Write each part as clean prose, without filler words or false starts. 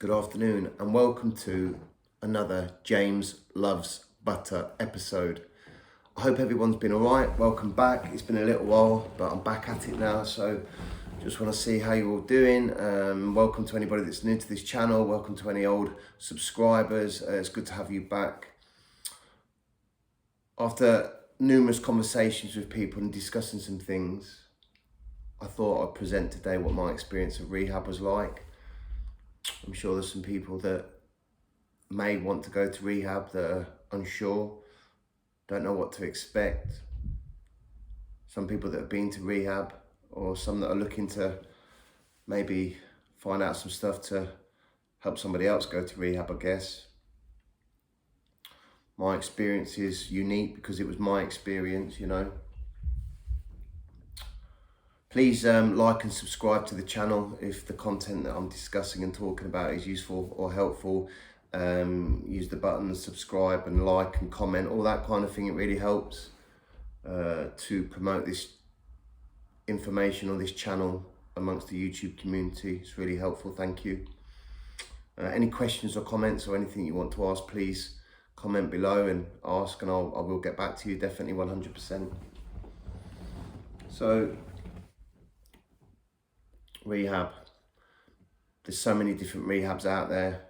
Good afternoon and welcome to another James Loves Butter episode. I hope everyone's been alright. Welcome back. It's been a little while, but I'm back at it now, so just want to see how you're all doing. Welcome to anybody that's new to this channel. Welcome to any old subscribers. It's good to have you back. After numerous conversations with people and discussing some things, I thought I'd present today what my experience of rehab was like. I'm sure there's some people that may want to go to rehab that are unsure, don't know what to expect. Some people that have been to rehab, or some that are looking to maybe find out some stuff to help somebody else go to rehab, I guess. My experience is unique because it was my experience, you know. Please like and subscribe to the channel if the content that I'm discussing and talking about is useful or helpful. Use the button, subscribe and like and comment, all that kind of thing. It really helps to promote this information on this channel amongst the YouTube community. It's really helpful, thank you. Any questions or comments or anything you want to ask, please comment below and ask, and I will get back to you, definitely 100%. So, rehab. There's so many different rehabs out there.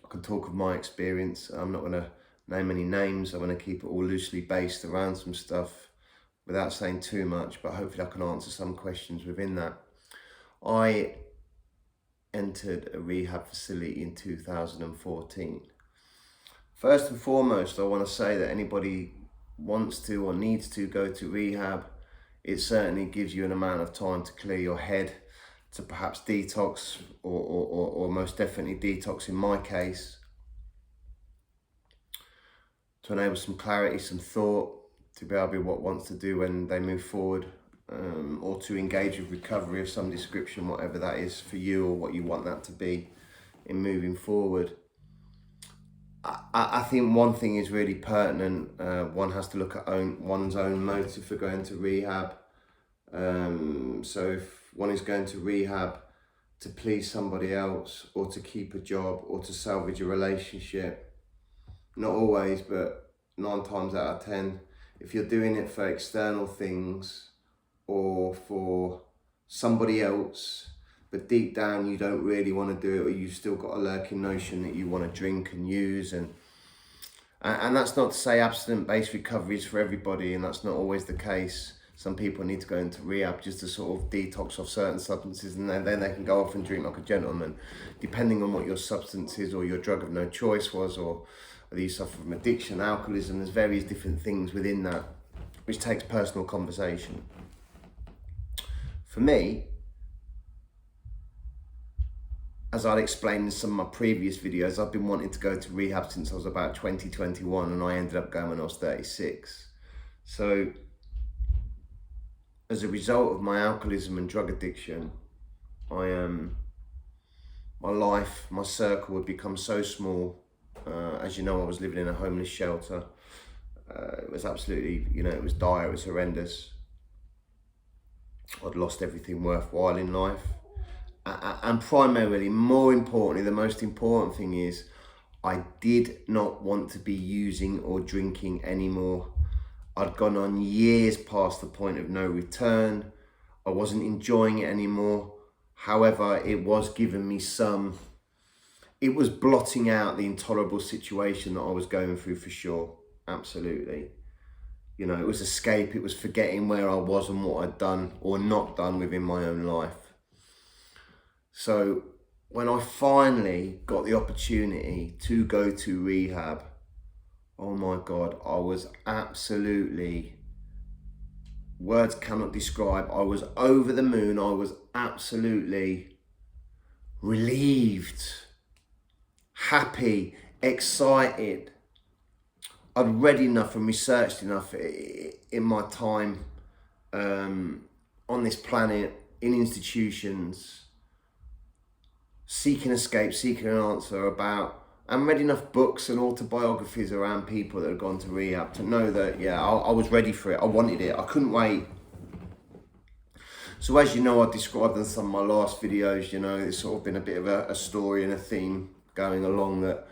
I can talk of my experience. I'm not going to name any names. I'm going to keep it all loosely based around some stuff without saying too much, but hopefully I can answer some questions within that. I entered a rehab facility in 2014. First and foremost, I want to say that anybody wants to or needs to go to rehab, it certainly gives you an amount of time to clear your head, to perhaps detox, or most definitely detox in my case, to enable some clarity, some thought, to be able to be what wants to do when they move forward, or to engage with recovery of some description, whatever that is for you or what you want that to be in moving forward. I think one thing is really pertinent. One has to look at one's own motive for going to rehab. So if one is going to rehab to please somebody else, or to keep a job, or to salvage a relationship, not always, but 9 times out of 10, if you're doing it for external things or for somebody else, but deep down you don't really want to do it, or you've still got a lurking notion that you want to drink and use, and that's not to say abstinence-based recovery is for everybody, and that's not always the case. Some people need to go into rehab just to sort of detox off certain substances, and then they can go off and drink like a gentleman, depending on what your substance is or your drug of no choice was, or whether you suffer from addiction, alcoholism. There's various different things within that, which takes personal conversation. For me, as I'd explained in some of my previous videos, I've been wanting to go to rehab since I was about 21, and I ended up going when I was 36. So, as a result of my alcoholism and drug addiction, my life, my circle had become so small. As you know, I was living in a homeless shelter. It was absolutely, it was dire, it was horrendous. I'd lost everything worthwhile in life. And primarily, more importantly, the most important thing is I did not want to be using or drinking anymore. I'd gone on years past the point of no return. I wasn't enjoying it anymore. However, it was giving me it was blotting out the intolerable situation that I was going through, for sure. Absolutely. It was escape. It was forgetting where I was and what I'd done or not done within my own life. So when I finally got the opportunity to go to rehab, oh my God, I was absolutely, words cannot describe. I was over the moon. I was absolutely relieved, happy, excited. I'd read enough and researched enough in my time on this planet, in institutions, seeking escape, seeking an answer about, and read enough books and autobiographies around people that had gone to rehab to know that, yeah, I was ready for it. I wanted it. I couldn't wait. So as you know, I described in some of my last videos, you know, it's sort of been a bit of a story and a theme going along that,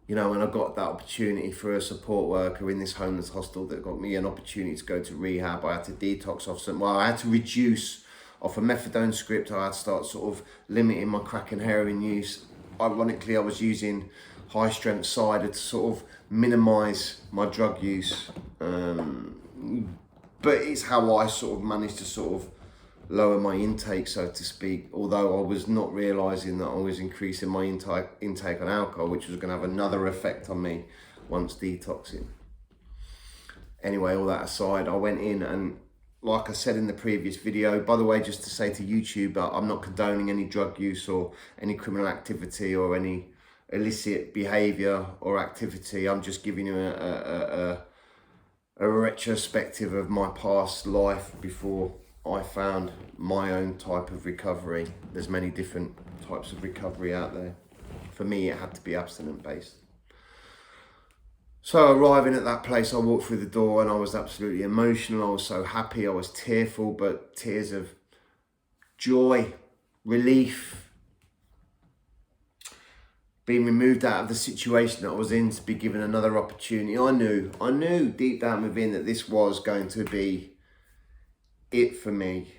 you know, when I got that opportunity for a support worker in this homeless hostel that got me an opportunity to go to rehab, I had to detox off some, well, I had to reduce off a methadone script. I had to start sort of limiting my crack and heroin use. Ironically, I was using high strength cider to sort of minimise my drug use. But it's how I sort of managed to sort of lower my intake, so to speak, although I was not realising that I was increasing my intake on alcohol, which was going to have another effect on me once detoxing. Anyway, all that aside, I went in and, like I said in the previous video, by the way, just to say to YouTube, I'm not condoning any drug use or any criminal activity or any illicit behaviour or activity. I'm just giving you a retrospective of my past life before I found my own type of recovery. There's many different types of recovery out there. For me, it had to be abstinent based. So arriving at that place, I walked through the door and I was absolutely emotional. I was so happy, I was tearful, but tears of joy, relief, being removed out of the situation that I was in to be given another opportunity. I knew deep down within that this was going to be it for me,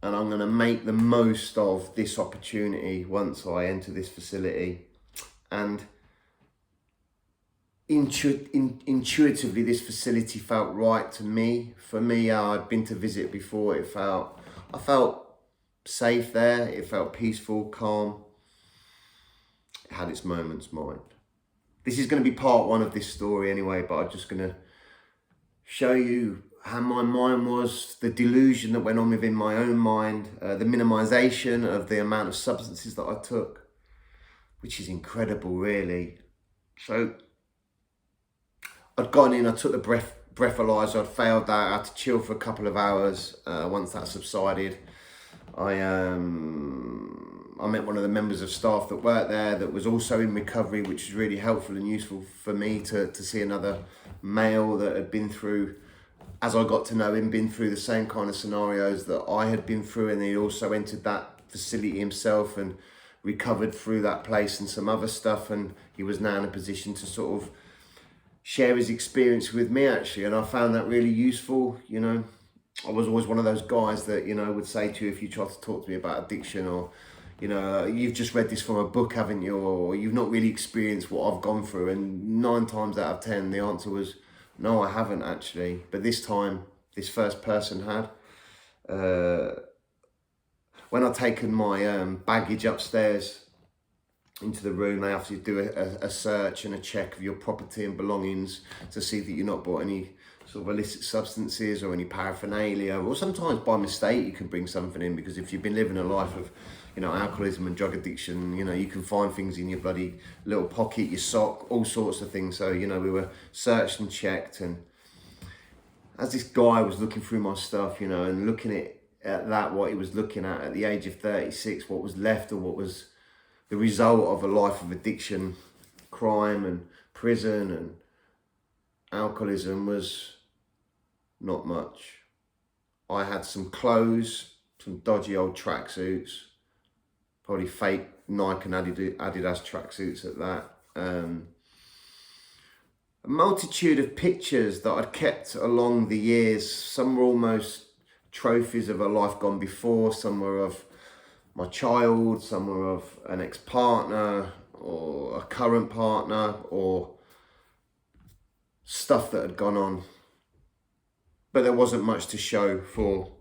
and I'm going to make the most of this opportunity once I enter this facility. And intuitively, this facility felt right to me. For me, I'd been to visit before. I felt safe there. It felt peaceful, calm. It had its moments, mind. This is going to be part one of this story anyway, but I'm just going to show you how my mind was, the delusion that went on within my own mind, the minimization of the amount of substances that I took, which is incredible, really. So I'd gone in, I took the breathalyzer, I'd failed that, I had to chill for a couple of hours. Once that subsided, I met one of the members of staff that worked there that was also in recovery, which was really helpful and useful for me to see another male that had been through, as I got to know him, been through the same kind of scenarios that I had been through, and he also entered that facility himself and recovered through that place and some other stuff, and he was now in a position to sort of share his experience with me, actually, and I found that really useful. You know, I was always one of those guys that, you know, would say to you if you tried to talk to me about addiction, or, you know, you've just read this from a book, haven't you, or you've not really experienced what I've gone through, and 9 times out of 10 the answer was no, I haven't actually. But this time, this first person had. When I'd taken my baggage upstairs into the room, they have to do a search and a check of your property and belongings to see that you're not bought any sort of illicit substances or any paraphernalia, or sometimes by mistake you can bring something in, because if you've been living a life of, you know, alcoholism and drug addiction, you know, you can find things in your bloody little pocket, your sock, all sorts of things. So, you know, we were searched and checked, and as this guy was looking through my stuff, you know, and looking at that, what he was looking at the age of 36, what was left, or what was the result of a life of addiction, crime and prison and alcoholism, was not much. I had some clothes, some dodgy old tracksuits, probably fake Nike and Adidas tracksuits at that. A multitude of pictures that I'd kept along the years. Some were almost trophies of a life gone before, some were of my child, some were of an ex-partner or a current partner, or stuff that had gone on. But there wasn't much to show for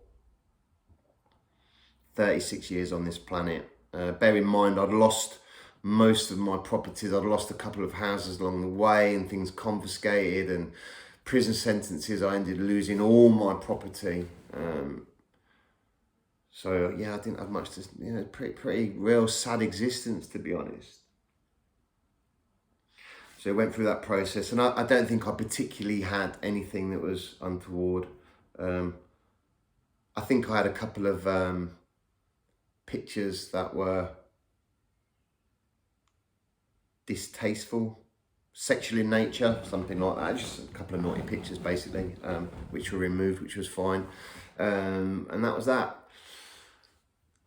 36 years on this planet. Bear in mind, I'd lost most of my properties. I'd lost a couple of houses along the way and things confiscated, and prison sentences. I ended losing all my property. So yeah, I didn't have much to, you know, pretty real sad existence, to be honest. So I went through that process, and I don't think I particularly had anything that was untoward. I think I had a couple of pictures that were distasteful, sexual in nature, something like that. Just a couple of naughty pictures, basically, which were removed, which was fine. And that was that.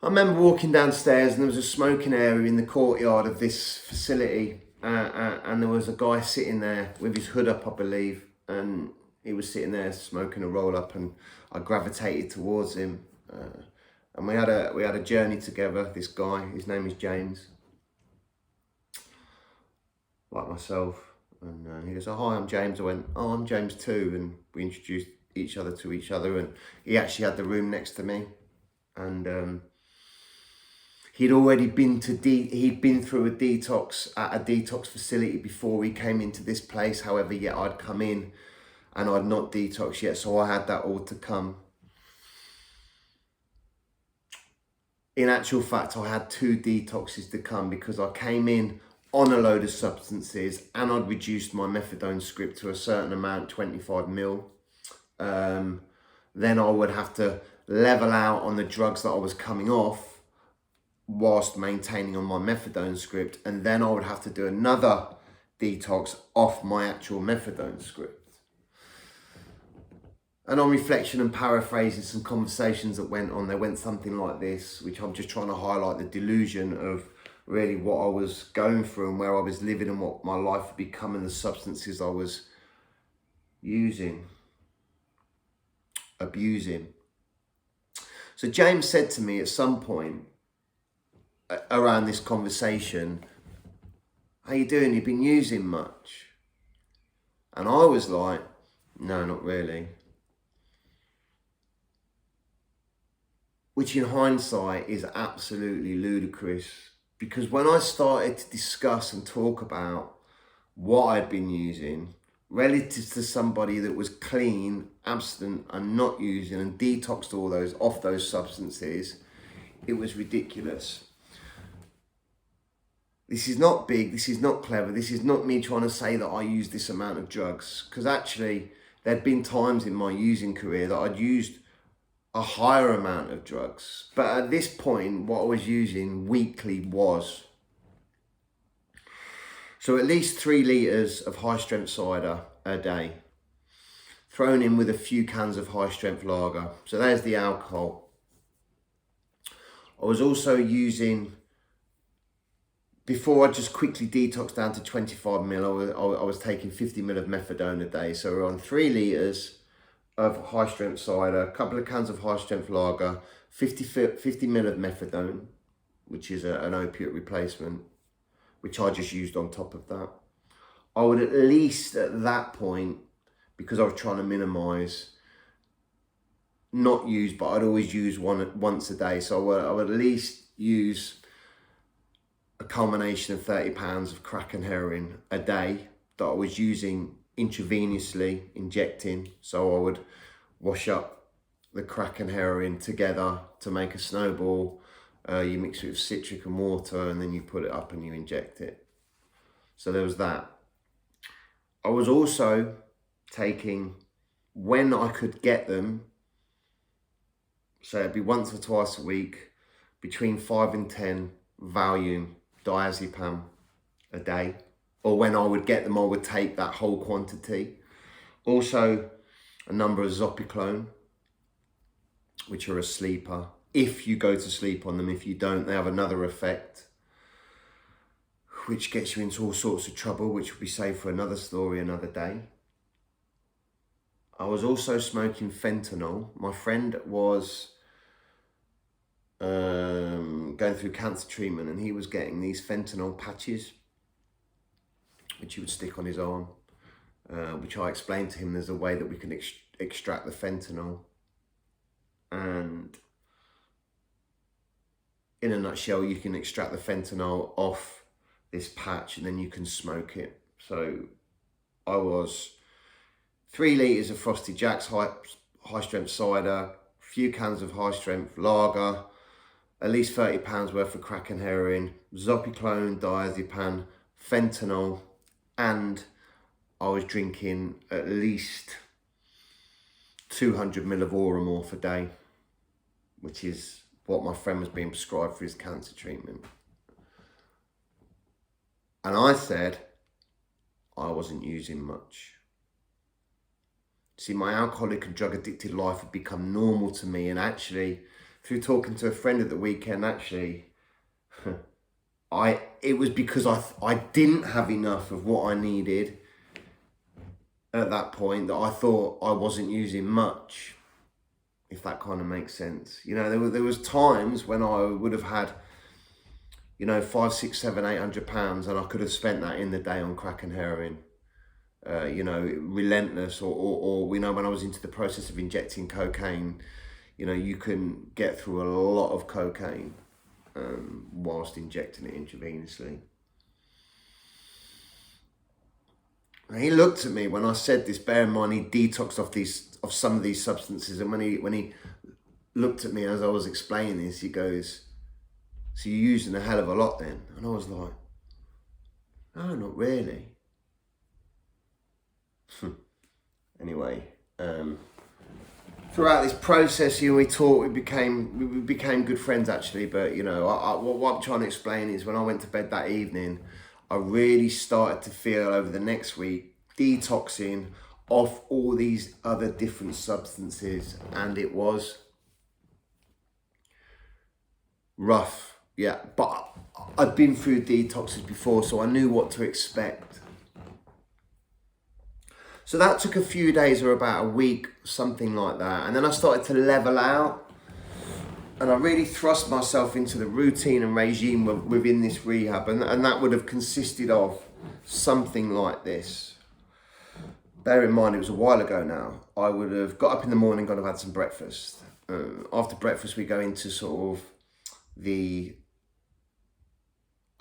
I remember walking downstairs and there was a smoking area in the courtyard of this facility, and there was a guy sitting there with his hood up, I believe, and he was sitting there smoking a roll up, and I gravitated towards him, and we had a journey together. This guy, his name is James, like myself, and he goes, "Oh, hi, I'm James." I went, "Oh, I'm James too," and we introduced each other to each other, and he actually had the room next to me, and he'd already been he'd been through a detox at a detox facility before he came into this place. However, yet I'd come in and I'd not detoxed yet, so I had that all to come. In actual fact, I had 2 detoxes to come, because I came in on a load of substances and I'd reduced my methadone script to a certain amount, 25 mil. Then I would have to level out on the drugs that I was coming off whilst maintaining on my methadone script, and then I would have to do another detox off my actual methadone script. And on reflection and paraphrasing some conversations that went on, there went something like this, which I'm just trying to highlight the delusion of really what I was going through and where I was living and what my life would become, and the substances I was using, abusing. So James said to me at some point around this conversation, "How you doing? You've been using much?" And I was like, "No, not really." Which in hindsight is absolutely ludicrous, because when I started to discuss and talk about what I'd been using relative to somebody that was clean, abstinent and not using and detoxed all those off those substances, it was ridiculous. This is not big, this is not clever, this is not me trying to say that I used this amount of drugs, because actually there'd been times in my using career that I'd used a higher amount of drugs. But at this point, what I was using weekly was, so at least 3 litres of high strength cider a day, thrown in with a few cans of high strength lager. So there's the alcohol. I was also using, before I just quickly detoxed down to 25 mil, I was taking 50 mil of methadone a day. So we're on 3 litres of high strength cider, a couple of cans of high strength lager, 50 mil of methadone, which is an opiate replacement, which I just used on top of that. I would at least at that point, because I was trying to minimise, not use, but I'd always use once a day. So I would at least use a culmination of 30 pounds of crack and heroin a day that I was using intravenously, injecting. So I would wash up the crack and heroin together to make a snowball. You mix it with citric and water, and then you put it up and you inject it. So there was that. I was also taking, when I could get them, so it'd be once or twice a week, between 5 and 10 Valium diazepam a day. Or when I would get them, I would take that whole quantity. Also, a number of Zopiclone, which are a sleeper. If you go to sleep on them, if you don't, they have another effect, which gets you into all sorts of trouble, which will be saved for another story another day. I was also smoking fentanyl. My friend was going through cancer treatment, and he was getting these fentanyl patches, which he would stick on his arm, which I explained to him there's a way that we can extract the fentanyl. And in a nutshell, you can extract the fentanyl off this patch and then you can smoke it. So I was 3 litres of Frosty Jack's high strength cider, a few cans of high strength lager, at least 30 pounds worth of crack and heroin, Zopiclone, diazepam, fentanyl, and I was drinking at least 200 ml of Oromorph a day, which is what my friend was being prescribed for his cancer treatment. And I said I wasn't using much. See, my alcoholic and drug addicted life had become normal to me, and actually through talking to a friend at the weekend, actually, it was because I didn't have enough of what I needed at that point that I thought I wasn't using much, if that kind of makes sense. You know, there was times when I would have had, you know, 500, 600, 700, £800, and I could have spent that in the day on crack and heroin. You know, relentless, or you know, when I was into the process of injecting cocaine, you know, you can get through a lot of cocaine whilst injecting it intravenously. And he looked at me when I said this. Bear in mind, he detoxed off some of these substances, and when he looked at me as I was explaining this, he goes, "So you're using a hell of a lot then?" And I was like, "No, not really." Anyway, throughout this process, you know, we talked, we became good friends actually. But you know, what I'm trying to explain is when I went to bed that evening, I really started to feel over the next week detoxing off all these other different substances, and it was rough. Yeah, but I'd been through detoxes before, so I knew what to expect. So that took a few days or about a week, something like that. And then I started to level out, and I really thrust myself into the routine and regime within this rehab. And that would have consisted of something like this. Bear in mind, it was a while ago now. I would have got up in the morning, gone and had some breakfast. After breakfast, we go into sort of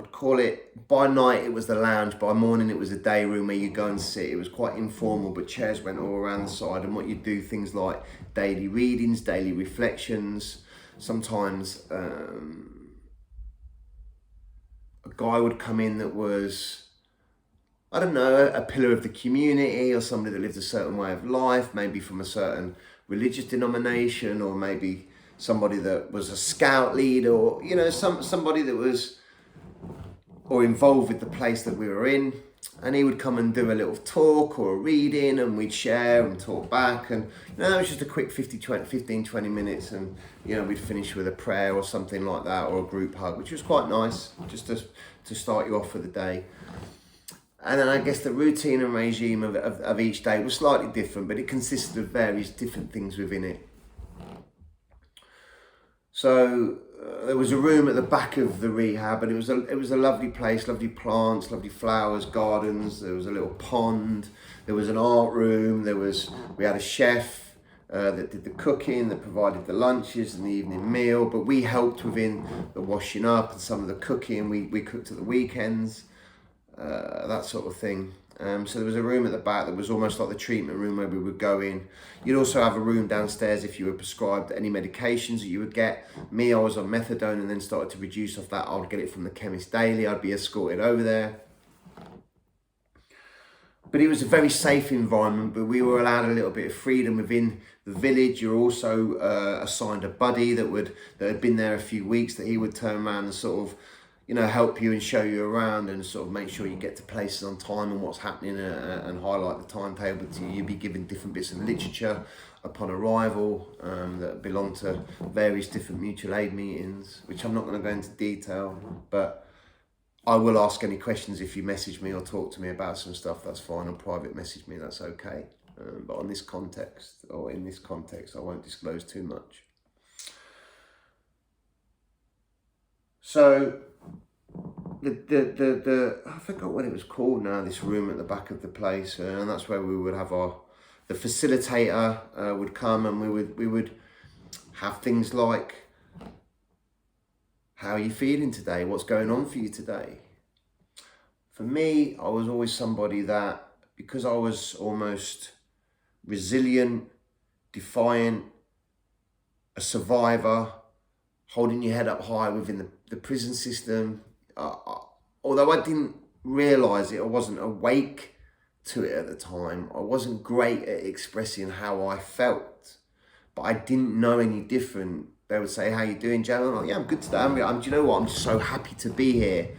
I'd call it, by night it was the lounge, by morning it was a day room where you go and sit. It was quite informal, but chairs went all around the side, and what you do, things like daily readings, daily reflections. Sometimes a guy would come in that was, I don't know, a pillar of the community, or somebody that lived a certain way of life, maybe from a certain religious denomination, or maybe somebody that was a scout leader, or, you know, somebody that was or involved with the place that we were in. And he would come and do a little talk or a reading, and we'd share and talk back. And you know, it was just a quick 15, 20 minutes, and you know, we'd finish with a prayer or something like that, or a group hug, which was quite nice, just to start you off for the day. And then I guess the routine and regime of each day was slightly different, but it consisted of various different things within it. So there was a room at the back of the rehab, and it was a lovely place, lovely plants, lovely flowers, gardens. There was a little pond. There was an art room. We had a chef that did the cooking, that provided the lunches and the evening meal. But we helped within the washing up and some of the cooking. We cooked at the weekends, that sort of thing. So there was a room at the back that was almost like the treatment room where we would go in. You'd also have a room downstairs if you were prescribed any medications that you would get. Me, I was on methadone and then started to reduce off that. I would get it from the chemist daily. I'd be escorted over there. But it was a very safe environment, but we were allowed a little bit of freedom within the village. You're also assigned a buddy that had been there a few weeks, that he would turn around and sort of, you know, help you and show you around and sort of make sure you get to places on time and what's happening, and highlight the timetable to you. You'd be given different bits of literature upon arrival that belong to various different mutual aid meetings, which I'm not going to go into detail, but I will ask any questions if you message me or talk to me about some stuff. That's fine, or private message me, that's okay. But in this context, I won't disclose too much. So the I forgot what it was called now, this room at the back of the place, and that's where we would have the facilitator would come, and we would have things like, how are you feeling today? What's going on for you today? For me, I was always somebody that, because I was almost resilient, defiant, a survivor, holding your head up high within the prison system. Although I didn't realise it, I wasn't awake to it at the time. I wasn't great at expressing how I felt, but I didn't know any different. They would say, "How you doing, Joe?" I'm like, "Yeah, I'm good today. Do you know what? I'm just so happy to be here,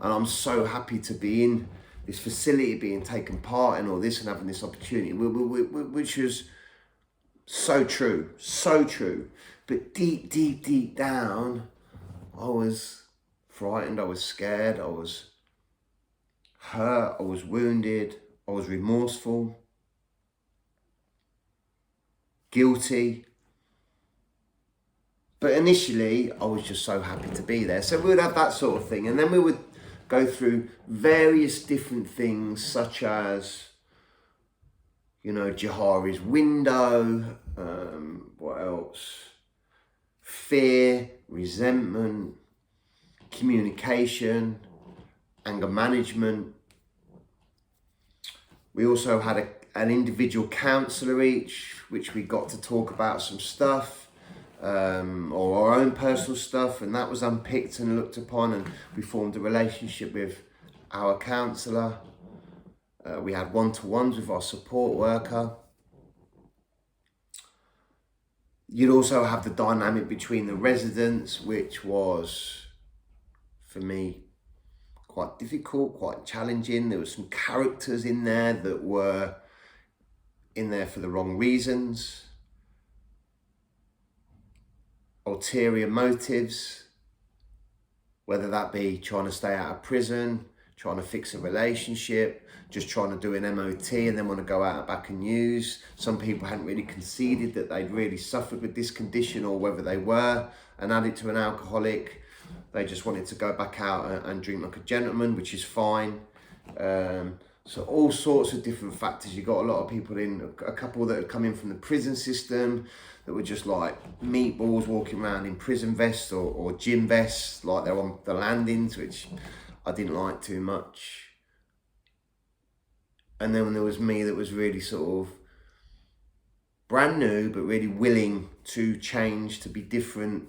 and I'm so happy to be in this facility, being taken part in all this and having this opportunity," which was so true, But deep down, I was frightened, I was scared, I was hurt, I was wounded, I was remorseful, guilty. But initially, I was just so happy to be there. So we would have that sort of thing. And then we would go through various different things, such as, you know, Johari's window, what else? Fear, resentment, communication, anger management. We also had an individual counsellor each, which we got to talk about some stuff. Or our own personal stuff, and that was unpicked and looked upon, and we formed a relationship with our counsellor. We had one-to-ones with our support worker. You'd also have the dynamic between the residents, which was, for me, quite difficult, quite challenging. There were some characters in there that were in there for the wrong reasons. Ulterior motives, whether that be trying to stay out of prison, trying to fix a relationship, just trying to do an MOT and then want to go out back and use. Some people hadn't really conceded that they'd really suffered with this condition, or whether they were an addict or an alcoholic. They just wanted to go back out and drink like a gentleman, which is fine. So all sorts of different factors. You got a lot of people a couple that had come in from the prison system that were just like meatballs walking around in prison vests or gym vests, like they're on the landings, which I didn't like too much. And then when there was me that was really sort of brand new, but really willing to change, to be different,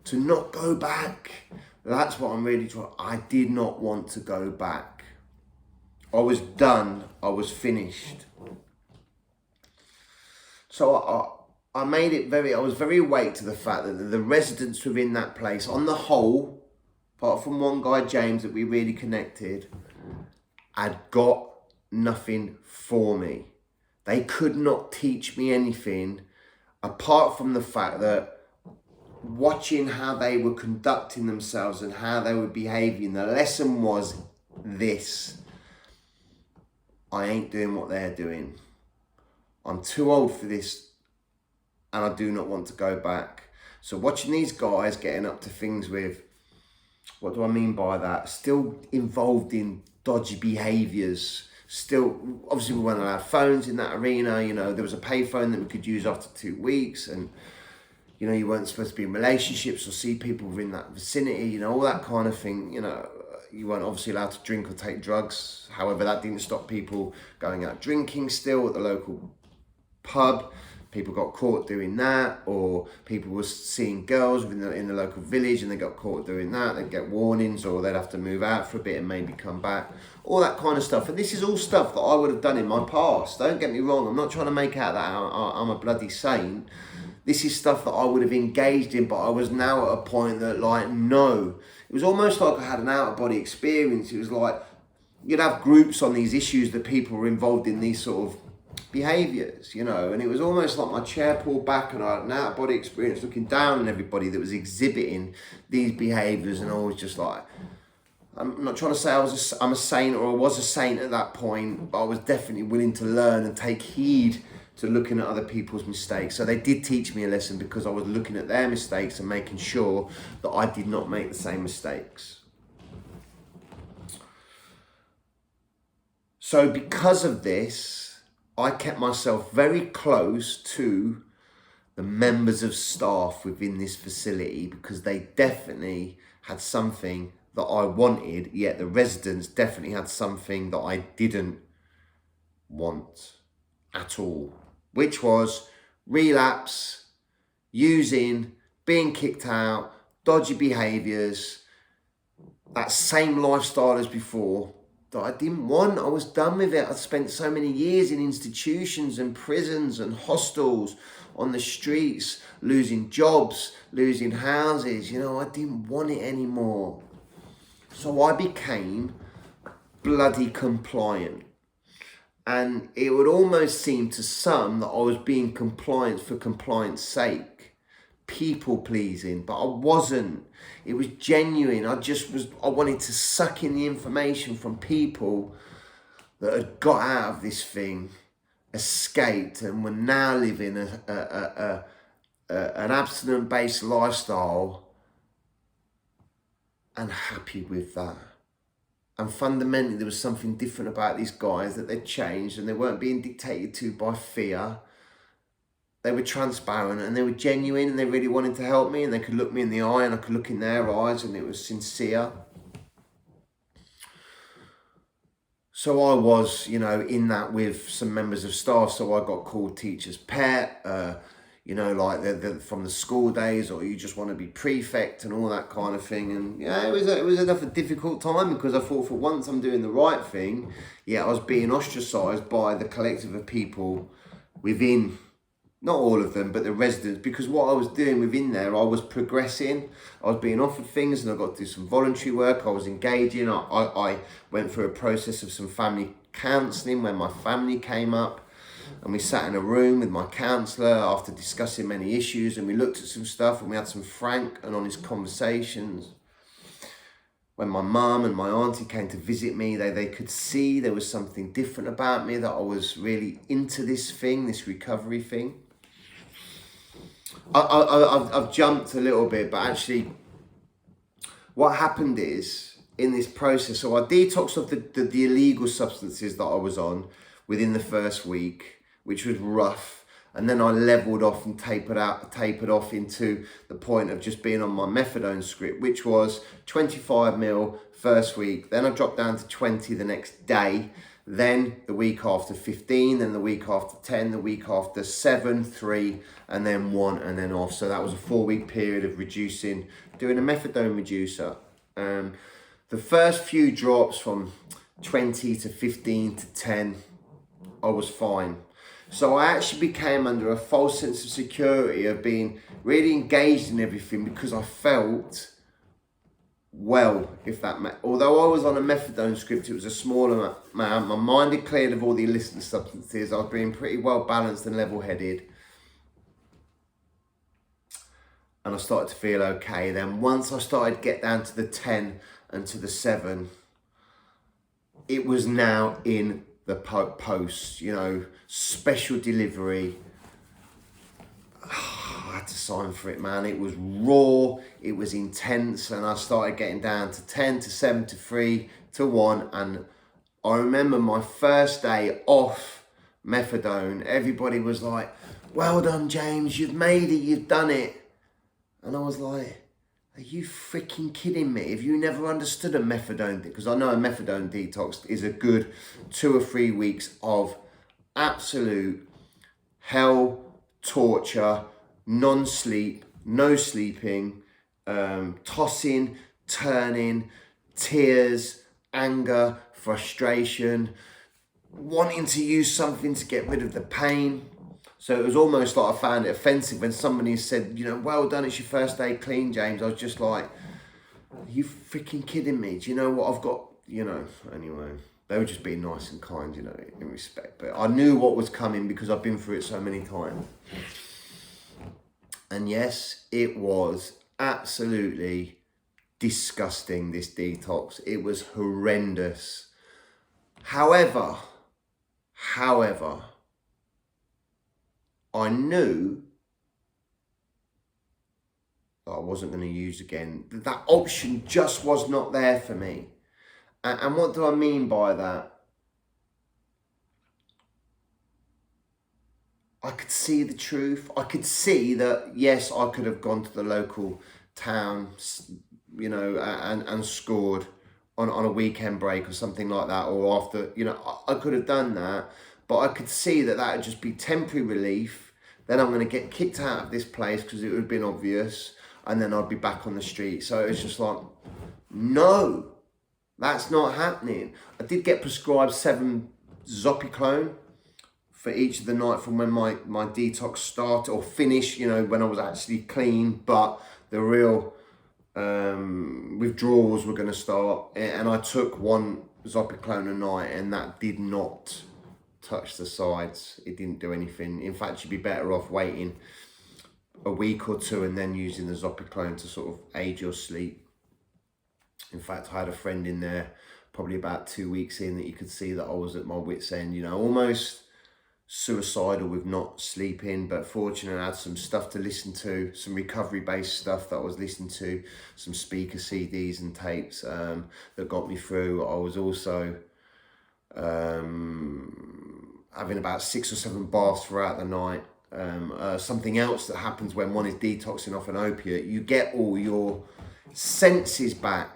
to not go back. That's what I'm really trying. I did not want to go back. I was done. I was finished. So I made it I was very awake to the fact that the residents within that place, on the whole, apart from one guy, James, that we really connected, had got nothing for me. They could not teach me anything apart from the fact that watching how they were conducting themselves and how they were behaving, the lesson was this: I ain't doing what they're doing. I'm too old for this and I do not want to go back. So watching these guys getting up to things with, what do I mean by that? Still involved in dodgy behaviours. Still, obviously we weren't allowed phones in that arena. You know, there was a payphone that we could use after 2 weeks, and you know, you weren't supposed to be in relationships or see people within that vicinity, you know, all that kind of thing. You know, you weren't obviously allowed to drink or take drugs. However, that didn't stop people going out drinking still at the local pub. People got caught doing that, or people were seeing girls in the local village and they got caught doing that. They'd get warnings, or they'd have to move out for a bit and maybe come back. All that kind of stuff. And this is all stuff that I would have done in my past. Don't get me wrong. I'm not trying to make out that I'm a bloody saint. This is stuff that I would have engaged in, but I was now at a point that, like, no. It was almost like I had an out-of-body experience. It was like you'd have groups on these issues that people were involved in these sort of behaviours, you know, and it was almost like my chair pulled back and I had an out-of-body experience looking down on everybody that was exhibiting these behaviours, and I was just like, I'm not trying to say I'm a saint or I was a saint at that point, but I was definitely willing to learn and take heed to looking at other people's mistakes. So they did teach me a lesson because I was looking at their mistakes and making sure that I did not make the same mistakes. So because of this, I kept myself very close to the members of staff within this facility, because they definitely had something that I wanted, yet the residents definitely had something that I didn't want at all, which was relapse, using, being kicked out, dodgy behaviours, that same lifestyle as before that I didn't want. I was done with it. I'd spent so many years in institutions and prisons and hostels, on the streets, losing jobs, losing houses. You know, I didn't want it anymore. So I became bloody compliant. And it would almost seem to some that I was being compliant for compliance sake. people pleasing, but I wasn't. It was genuine. I wanted to suck in the information from people that had got out of this thing, escaped, and were now living an abstinent-based lifestyle and happy with that. And fundamentally, there was something different about these guys, that they'd changed and they weren't being dictated to by fear. They were transparent and they were genuine and they really wanted to help me, and they could look me in the eye and I could look in their eyes and it was sincere. So I was, in that with some members of staff. So I got called teacher's pet, like the from the school days, or you just want to be prefect and all that kind of thing. And it was a difficult time, because I thought, for once I'm doing the right thing, I was being ostracised by the collective of people within, not all of them, but the residents, because what I was doing within there, I was progressing. I was being offered things and I got to do some voluntary work. I was engaging. I went through a process of some family counselling when my family came up, and we sat in a room with my counsellor after discussing many issues, and we looked at some stuff and we had some frank and honest conversations. When my mum and my auntie came to visit me, they could see there was something different about me, that I was really into this thing, this recovery thing. I've jumped a little bit, but actually what happened is, in this process, so I detoxed off the illegal substances that I was on within the first week, which was rough. And then I leveled off and tapered off into the point of just being on my methadone script, which was 25 ml first week. Then I dropped down to 20 the next day. Then the week after 15, then the week after 10, the week after 7, 3, and then 1, and then off. So that was a 4-week period of reducing, doing a methadone reducer. The first few drops from 20 to 15 to 10, I was fine. So I actually became under a false sense of security of being really engaged in everything, because I felt well, if that meant. Although I was on a methadone script, it was a small amount. My mind had cleared of all the illicit substances. I was being pretty well balanced and level-headed. And I started to feel okay. Then once I started to get down to the 10 and to the 7, it was now in the post, special delivery. I had to sign for it, man. It was raw, it was intense, and I started getting down to 10 to 7 to 3 to 1. And I remember my first day off methadone, everybody was like, "Well done, James, you've made it, you've done it." And I was like, are you freaking kidding me? If you never understood a methadone, because I know a methadone detox is a good 2 or 3 weeks of absolute hell, torture, non-sleep, no sleeping, tossing, turning, tears, anger, frustration, wanting to use something to get rid of the pain. So it was almost like I found it offensive when somebody said, "Well done, it's your first day clean, James." I was just like, are you freaking kidding me? Do you know what I've got? Anyway, they were just being nice and kind, in respect. But I knew what was coming because I've been through it so many times. And yes, it was absolutely disgusting, this detox. It was horrendous. However, I knew that I wasn't going to use again. That option just was not there for me. And what do I mean by that? I could see the truth. I could see that, yes, I could have gone to the local town, and scored on a weekend break or something like that, or after, I could have done that. But I could see that would just be temporary relief. Then I'm going to get kicked out of this place because it would have been obvious. And then I'd be back on the street. So it's just like, no, that's not happening. I did get prescribed 7 Zopiclone for each of the night from when my detox started or finished, when I was actually clean. But the real withdrawals were going to start. And I took 1 Zopiclone a night, and that did not touch the sides. It didn't do anything. In fact, you'd be better off waiting. a week or two and then using the Zopiclone to sort of aid your sleep. In fact, I had a friend in there probably about 2 weeks in that you could see that I was at my wit's end, you know, almost suicidal with not sleeping, but fortunately I had some stuff to listen to, some recovery based stuff that I was listening to, some speaker CDs and tapes that got me through. I was also having about 6 or 7 baths throughout the night. Something else that happens when one is detoxing off an opiate, you get all your senses back,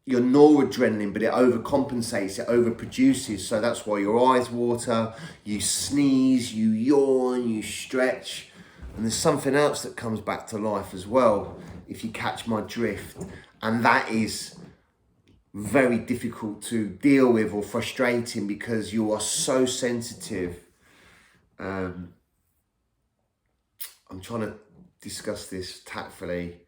your noradrenaline, but it overcompensates, it overproduces. So that's why your eyes water, you sneeze, you yawn, you stretch. And there's something else that comes back to life as well, if you catch my drift. And that is very difficult to deal with or frustrating because you are so sensitive. I'm trying to discuss this tactfully,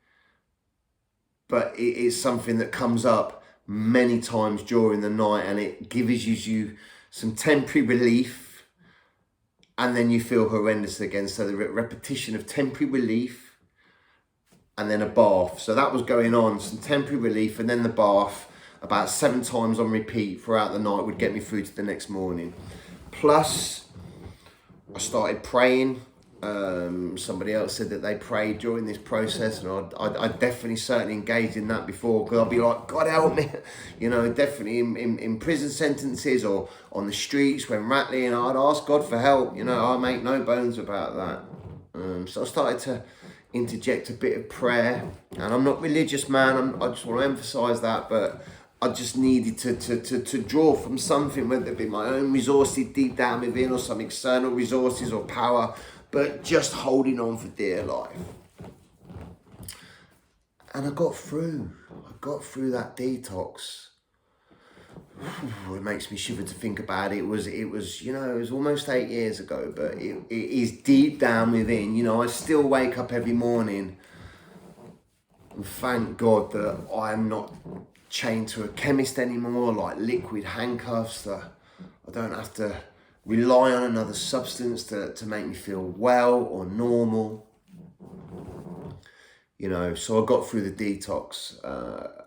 but it is something that comes up many times during the night, and it gives you some temporary relief, and then you feel horrendous again. So the repetition of temporary relief and then a bath. So that was going on, some temporary relief and then the bath about 7 times on repeat throughout the night would get me through to the next morning. Plus, I started praying. Somebody else said that they prayed during this process, and I definitely certainly engaged in that before, because I'd be like, God help me, you know, definitely in prison sentences or on the streets when rattling, I'd ask God for help, you know, I make no bones about that. So I started to interject a bit of prayer, and I'm not religious, man, I just want to emphasize that, but I just needed to draw from something, whether it be my own resources deep down within or some external resources or power, but just holding on for dear life. And I got through that detox. It makes me shiver to think about it. It was, you know, it was almost 8 years ago, but it is deep down within. You know, I still wake up every morning and thank God that I'm not chained to a chemist anymore, like liquid handcuffs, that I don't have to rely on another substance to make me feel well or normal. You know, so I got through the detox,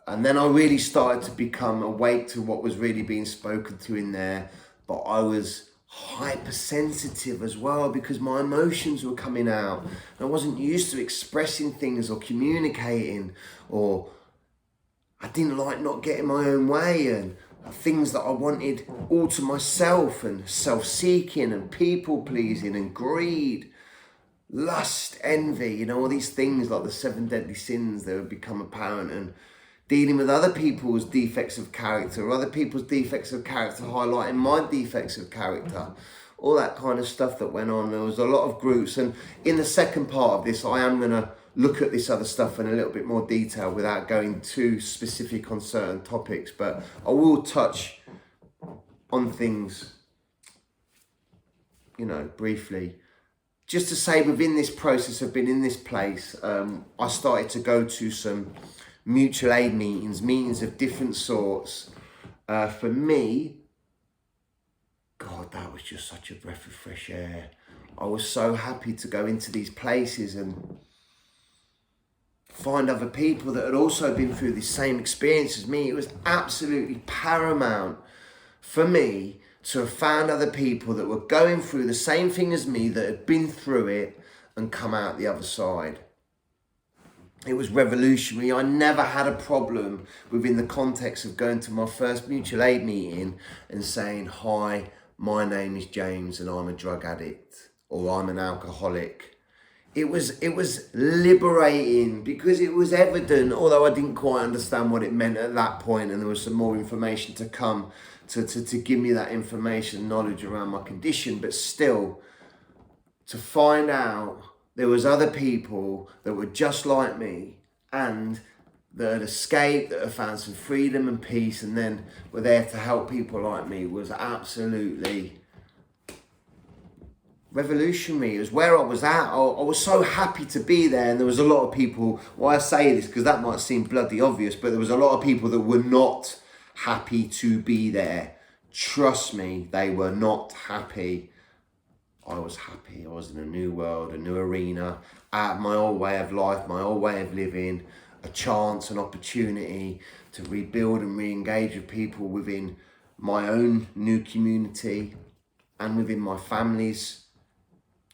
and then I really started to become awake to what was really being spoken to in there, but I was hypersensitive as well because my emotions were coming out. I wasn't used to expressing things or communicating, or I didn't like not getting my own way, and things that I wanted all to myself, and self-seeking and people-pleasing and greed, lust, envy, you know, all these things like the 7 deadly sins that would become apparent, and dealing with other people's defects of character, or other people's defects of character highlighting my defects of character, all that kind of stuff that went on. There was a lot of groups, and in the second part of this, I am going to look at this other stuff in a little bit more detail without going too specific on certain topics, but I will touch on things, you know, briefly. Just to say, within this process of being in this place, I started to go to some mutual aid meetings of different sorts. For me, God, that was just such a breath of fresh air. I was so happy to go into these places and find other people that had also been through the same experience as me. It was absolutely paramount for me to have found other people that were going through the same thing as me, that had been through it and come out the other side. It was revolutionary. I never had a problem within the context of going to my first mutual aid meeting and saying, hi, my name is James and I'm a drug addict, or I'm an alcoholic. It was liberating because it was evident, although I didn't quite understand what it meant at that point, and there was some more information to come to give me that information, knowledge around my condition, but still, to find out there was other people that were just like me and that had escaped, that had found some freedom and peace, and then were there to help people like me, was absolutely revolutionary. It was where I was at. I was so happy to be there, and there was a lot of people, well, I say this because that might seem bloody obvious, but there was a lot of people that were not happy to be there. Trust me, they were not happy. I was happy. I was in a new world, a new arena, out of my old way of life, my old way of living, a chance, an opportunity to rebuild and re-engage with people within my own new community and within my family's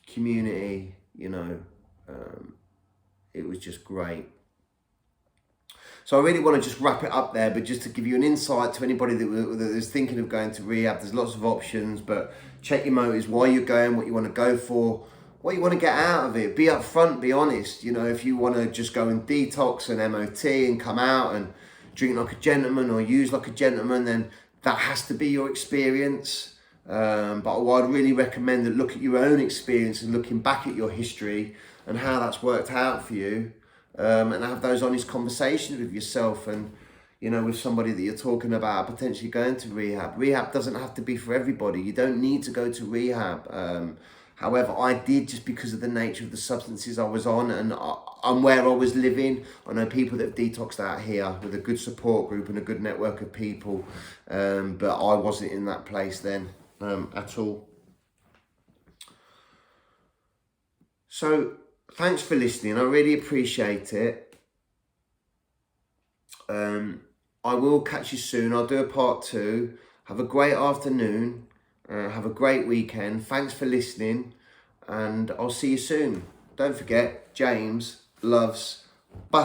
community. You know, it was just great. So I really want to just wrap it up there, but just to give you an insight to anybody that is thinking of going to rehab, there's lots of options, but check your motives, why you're going, what you want to go for, what you want to get out of it. Be upfront, be honest. You know, if you want to just go and detox and MOT and come out and drink like a gentleman or use like a gentleman, then that has to be your experience. But I'd really recommend that look at your own experience and looking back at your history and how that's worked out for you. And have those honest conversations with yourself and, you know, with somebody that you're talking about potentially going to rehab. Rehab doesn't have to be for everybody. You don't need to go to rehab. However, I did, just because of the nature of the substances I was on and where I was living. I know people that have detoxed out here with a good support group and a good network of people, but I wasn't in that place then at all. So thanks for listening. I really appreciate it. I will catch you soon. I'll do a part 2. Have a great afternoon. Have a great weekend. Thanks for listening. And I'll see you soon. Don't forget, James loves butter.